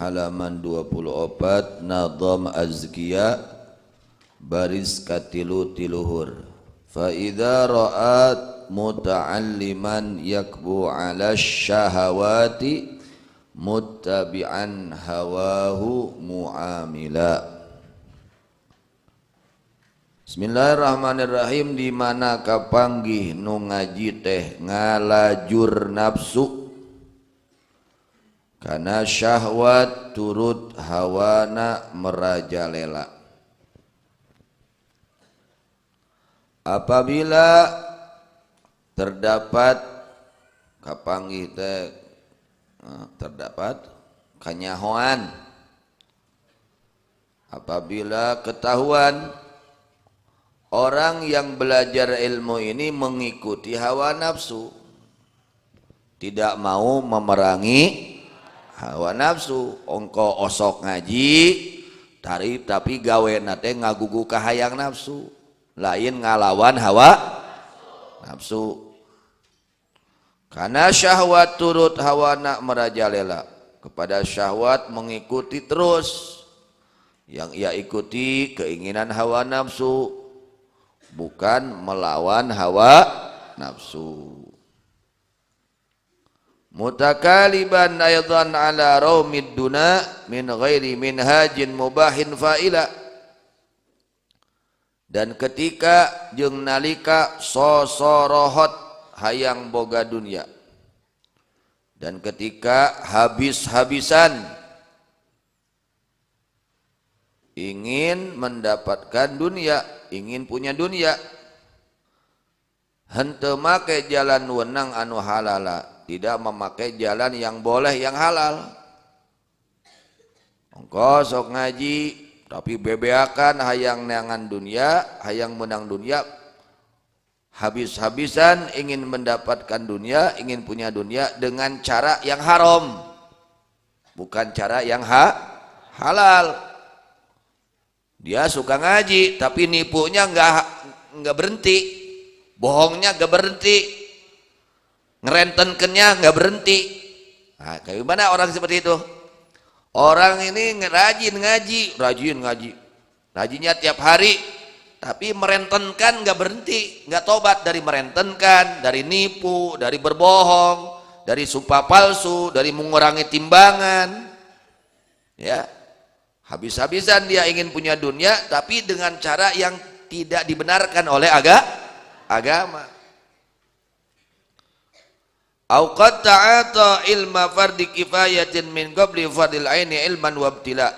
halaman 24 Nadham Azkiya baris katilu tiluhur. Fa idza ra'at muta'alliman yakbu 'ala syahawati muttabi'an hawahu mu'amila. Bismillahirrahmanirrahim. Di mana kapanggih nu ngaji teh ngalajur nafsu karena syahwat turut hawana merajalela. Apabila terdapat kapanggih teh terdapat kanyahoan, apabila ketahuan orang yang belajar ilmu ini mengikuti hawa nafsu, tidak mau memerangi hawa nafsu. Ongko osok ngaji tapi gawe nate ngagugu kahayang nafsu, lain ngalawan hawa nafsu. Karena syahwat turut hawana merajalela, kepada syahwat mengikuti terus, yang ia ikuti keinginan hawa nafsu, bukan melawan hawa nafsu. Mutakaliban aydan ala raumid duna min ghairi minhajin mubahin fa'ila. Dan ketika jeung nalika sosorohot hayang boga dunia, dan ketika habis-habisan ingin mendapatkan dunia, ingin punya dunia, henteu make jalan wenang anu halala, tidak memakai jalan yang boleh yang halal. Engkau sok ngaji tapi bebeakan hayang neangan dunia, hayang menang dunia, habis-habisan ingin mendapatkan dunia, ingin punya dunia dengan cara yang haram, bukan cara yang halal. Dia suka ngaji tapi nipunya nggak berhenti, bohongnya nggak berhenti, ngerentenkennya nggak berhenti. Nah, kayak gimana orang seperti itu? Orang ini rajin ngaji, rajinnya tiap hari, tapi merentenkan nggak berhenti, nggak tobat dari merentenkan, dari nipu, dari berbohong, dari sumpah palsu, dari mengurangi timbangan. Ya, habis-habisan dia ingin punya dunia, tapi dengan cara yang tidak dibenarkan oleh agama. Au qad ta'ata ilma fardi kifayatin min qabli fardil aini ilman wabtila.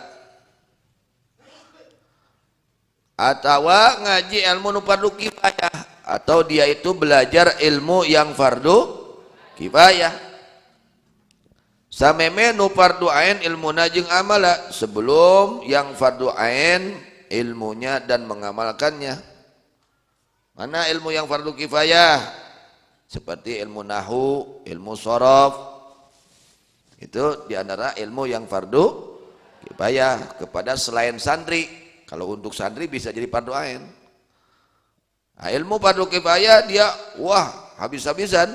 Atawa ngaji ilmu nu fardu kifayah, atau dia itu belajar ilmu yang fardu kifayah. Sameme nu fardu ain ilmuna jeung amala, sebelum yang fardu ain ilmunya dan mengamalkannya. Mana ilmu yang fardu kifayah? Seperti ilmu nahu, ilmu sorof, itu diantara ilmu yang fardu kifayah kepada selain santri. Kalau untuk santri bisa jadi fardu ain. Nah, ilmu fardu kifayah dia habis-habisan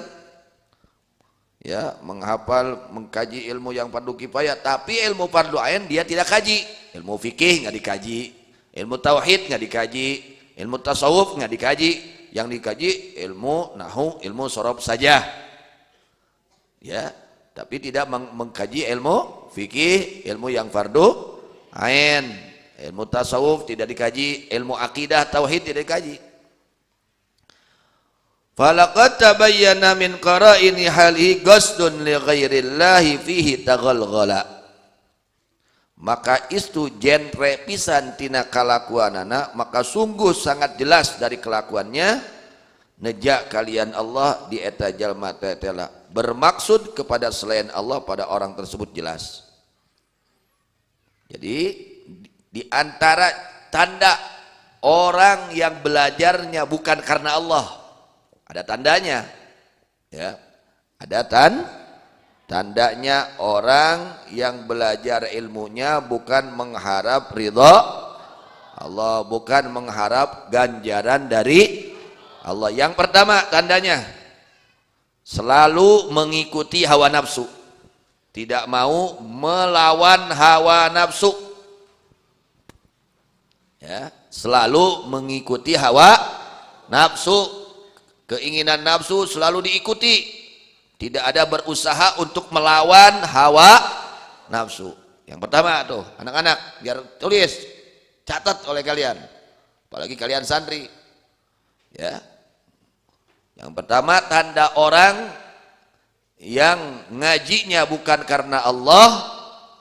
ya menghafal, mengkaji ilmu yang fardu kifayah, tapi ilmu fardu ain dia tidak kaji. Ilmu fikih nggak dikaji, ilmu tauhid nggak dikaji, ilmu tasawuf nggak dikaji. Yang dikaji ilmu nahu, ilmu sorof saja, ya. Tapi tidak mengkaji ilmu fikih, ilmu yang fardu ain, ilmu tasawuf tidak dikaji, ilmu akidah tauhid tidak dikaji. Falaqad tabayyana min qara'ini halihi qasdun li ghairillahi fihi taghalghala. Maka itu genre pisan tina kalakuanana, maka sungguh sangat jelas dari kelakuannya nejak kalian Allah di eta jalma tetela, bermaksud kepada selain Allah pada orang tersebut jelas. Jadi di antara tanda orang yang belajarnya bukan karena Allah, ada tandanya, ya, ada tandanya orang yang belajar ilmunya bukan mengharap ridha Allah, bukan mengharap ganjaran dari Allah. Yang pertama tandanya selalu mengikuti hawa nafsu, tidak mau melawan hawa nafsu. Ya, selalu mengikuti hawa nafsu, keinginan nafsu selalu diikuti, tidak ada berusaha untuk melawan hawa nafsu. Yang pertama tuh anak-anak, biar tulis, catat oleh kalian, apalagi kalian santri. Ya, yang pertama tanda orang yang ngajinya bukan karena Allah,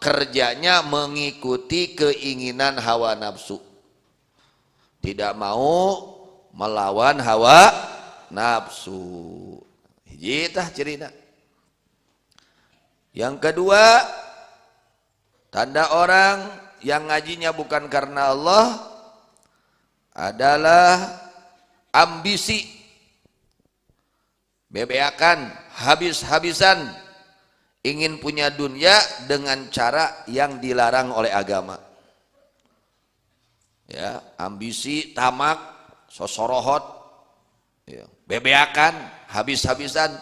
kerjanya mengikuti keinginan hawa nafsu, tidak mau melawan hawa nafsu. Hiji tah cirina. Yang kedua, tanda orang yang ngajinya bukan karena Allah adalah ambisi, bebeakan, habis-habisan, ingin punya dunia dengan cara yang dilarang oleh agama. Ya, ambisi, tamak, sosorohot, ya, bebeakan, habis-habisan,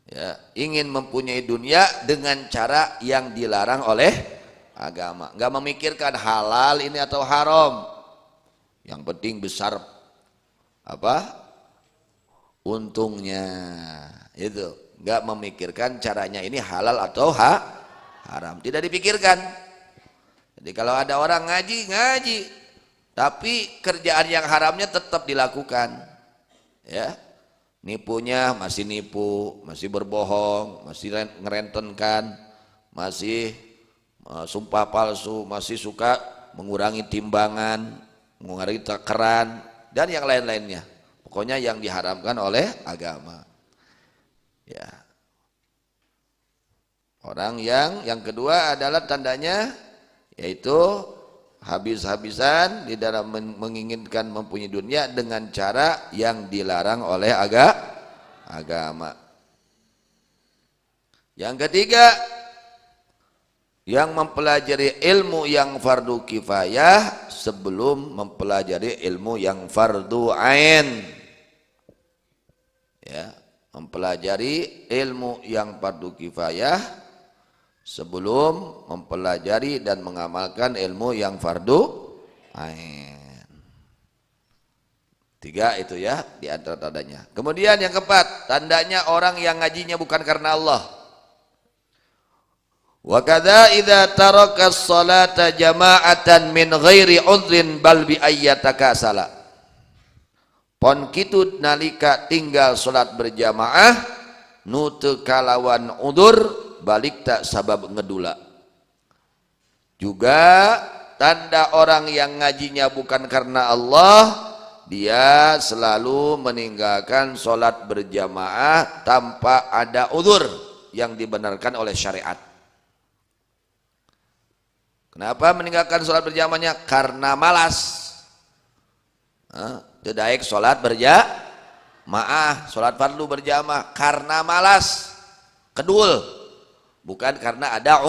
ya, ingin mempunyai dunia dengan cara yang dilarang oleh agama. Nggak memikirkan halal ini atau haram, yang penting besar apa untungnya, itu. Nggak memikirkan caranya ini halal atau haram, tidak dipikirkan. Jadi kalau ada orang ngaji tapi kerjaan yang haramnya tetap dilakukan, ya, nipunya masih nipu, masih berbohong, masih ngerentenkan, masih sumpah palsu, masih suka mengurangi timbangan, mengurangi takaran, dan yang lain-lainnya. Pokoknya yang diharamkan oleh agama. Ya. Orang yang kedua adalah tandanya yaitu habis-habisan di dalam menginginkan mempunyai dunia dengan cara yang dilarang oleh agama. Yang ketiga, yang mempelajari ilmu yang fardu kifayah sebelum mempelajari ilmu yang fardu ain. Ya, mempelajari ilmu yang fardu kifayah sebelum mempelajari dan mengamalkan ilmu yang fardu ain. 3 itu ya di antara tandanya. Kemudian yang keempat, tandanya orang yang ngajinya bukan karena Allah. Wa kadza idza taraka as-salata jama'atan min ghairi udhrin bal bi ayyatakasala. Pon kitu nalika tinggal salat berjamaah nu teu kalawan udzur balik tak sabab ngedula. Juga tanda orang yang ngajinya bukan karena Allah, dia selalu meninggalkan sholat berjamaah tanpa ada udzur yang dibenarkan oleh syariat. Kenapa meninggalkan sholat berjamaahnya? Karena malas. Tidak sholat berjamaah, sholat fardu berjamaah karena malas, kedul, bukan karena ada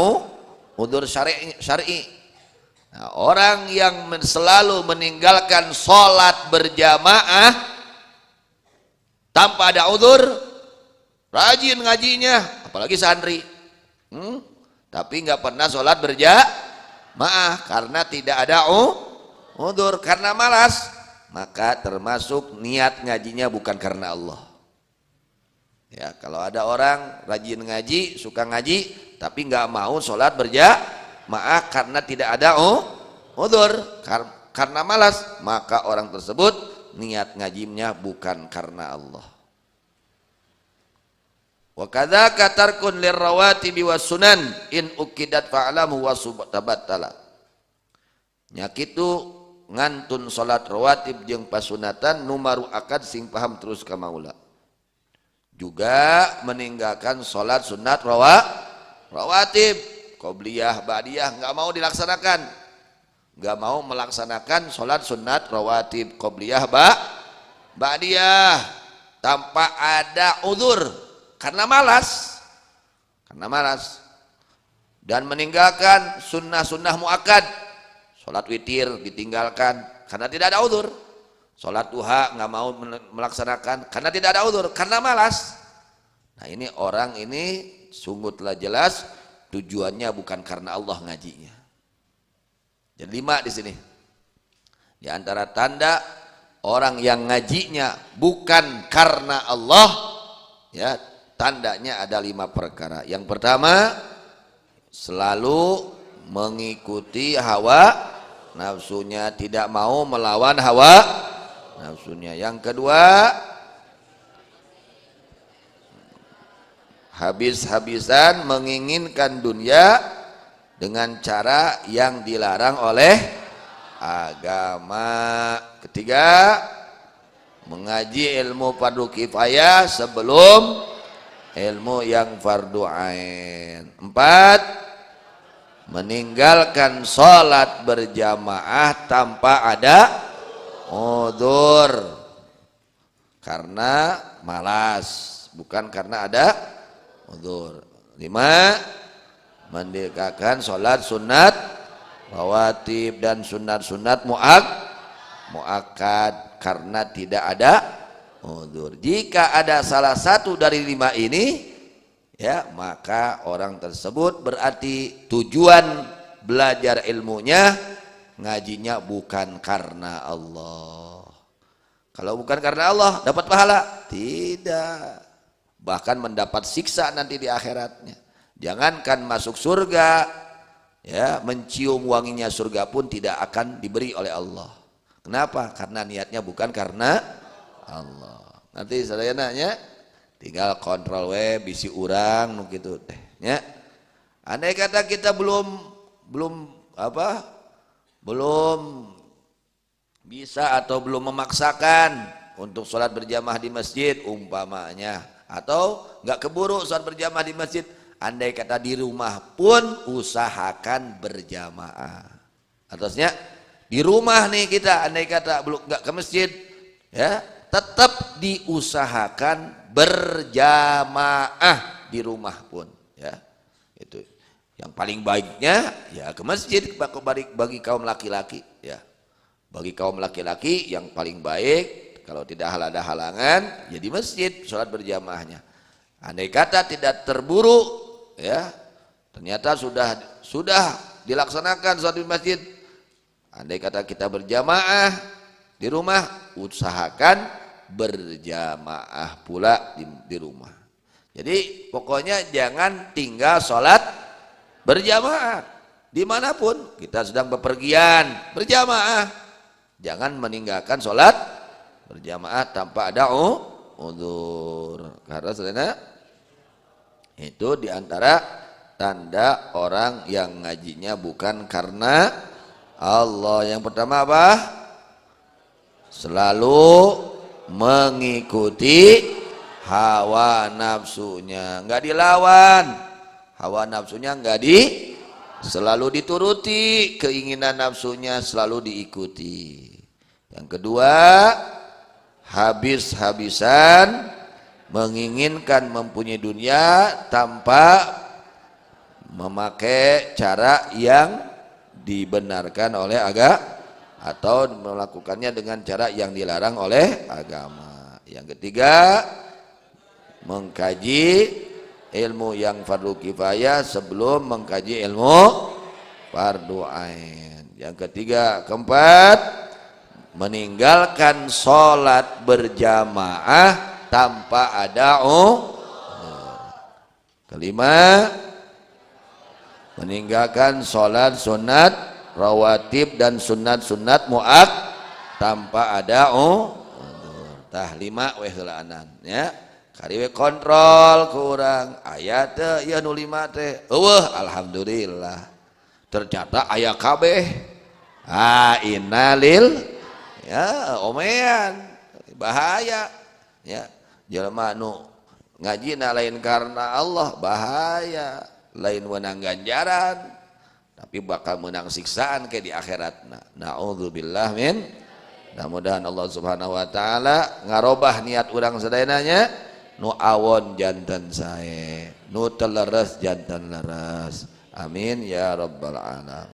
udzur syar'i. Nah, orang yang selalu meninggalkan sholat berjamaah tanpa ada udzur, rajin ngajinya, apalagi santri, tapi nggak pernah sholat berjamaah karena tidak ada udzur, karena malas, maka termasuk niat ngajinya bukan karena Allah. Ya, kalau ada orang rajin ngaji, suka ngaji, tapi nggak mau sholat berjamaah karena tidak ada udzur, karena malas, maka orang tersebut niat ngajinya bukan karena Allah. Wa kadzaka tarkun lirrawatibi wasunan in ukidat fa'lamu wa subtabattala. Nyakitu ngantun salat rawatib jeung pasunatan numaru akad sing paham terus ka maula. Juga meninggalkan salat sunat rawatib, qobliyah, ba'diyah enggak mau dilaksanakan. Enggak mau melaksanakan salat sunat rawatib, qobliyah, ba'diyah tanpa ada udzur karena malas. Dan meninggalkan sunnah-sunnah muakkad. Sholat witir ditinggalkan karena tidak ada udzur. Sholat duha nggak mau melaksanakan karena tidak ada udzur, karena malas. Nah, ini orang ini sungguh telah jelas tujuannya bukan karena Allah ngajinya. Jadi 5 di sini. Di antara tanda orang yang ngajinya bukan karena Allah, ya, tandanya ada 5 perkara. Yang pertama, selalu mengikuti hawa nafsunya, tidak mau melawan hawa nafsunya. Yang kedua, habis-habisan menginginkan dunia dengan cara yang dilarang oleh agama. Ketiga, mengaji ilmu fardu kifayah sebelum ilmu yang fardu ain. 4, meninggalkan sholat berjamaah tanpa ada udzur, karena malas, bukan karena ada udzur. 5, mendirikan sholat sunat rawatib dan sunat-sunat muakkad karena tidak ada udzur. Jika ada salah satu dari 5 ini, ya, maka orang tersebut berarti tujuan belajar ilmunya, ngajinya bukan karena Allah. Kalau bukan karena Allah, dapat pahala? Tidak. Bahkan mendapat siksa nanti di akhiratnya. Jangankan masuk surga, ya, mencium wanginya surga pun tidak akan diberi oleh Allah. Kenapa? Karena niatnya bukan karena Allah. Nanti saya nanya, tinggal kontrol bisi urang nu kitu teh nya. Andai kata kita belum bisa atau belum memaksakan untuk sholat berjamaah di masjid umpamanya, atau nggak keburu sholat berjamaah di masjid, andai kata di rumah pun usahakan berjamaah. Atasnya di rumah nih kita, andai kata belum nggak ke masjid, ya, tetap diusahakan berjamaah di rumah pun, ya. Itu yang paling baiknya, ya, ke masjid bagi kaum laki-laki, ya. Bagi kaum laki-laki yang paling baik, kalau tidak ada halangan, ya di masjid sholat berjamaahnya. Andai kata tidak terburu, ya, ternyata sudah dilaksanakan sholat di masjid, andai kata kita berjamaah di rumah, usahakan berjamaah pula di rumah. Jadi pokoknya jangan tinggal sholat berjamaah dimanapun kita sedang bepergian, berjamaah. Jangan meninggalkan sholat berjamaah tanpa ada udzur, karena sebenarnya itu diantara tanda orang yang ngajinya bukan karena Allah. Yang pertama apa? Selalu mengikuti hawa nafsunya, nggak dilawan. Hawa nafsunya selalu dituruti, keinginan nafsunya selalu diikuti. Yang kedua, habis-habisan menginginkan mempunyai dunia tanpa memakai cara yang dibenarkan oleh agama atau melakukannya dengan cara yang dilarang oleh agama. Yang ketiga, mengkaji ilmu yang fardu kifayah sebelum mengkaji ilmu fardu ain. Yang ketiga, keempat, meninggalkan sholat berjamaah tanpa ada kelima, meninggalkan sholat sunat rawatib dan sunat-sunat muak tanpa ada tah 5 weh heulaanan, ya. Kari we kontrol kurang aya teh ya nu 5 teh eueuh alhamdulillah ternyata aya kabeh. Innalil, ya, omean bahaya, ya. Jelema nu ngajina lain karena Allah bahaya, lain menang ganjaran tapi bakal menang siksaan kayak di akhiratna. Naudzubillah min. Mudah-mudahan Allah Subhanahu wa taala ngarobah niat urang sadayananya, nu awon janten sae, nu teleres janten leres. Amin ya rabbal alamin.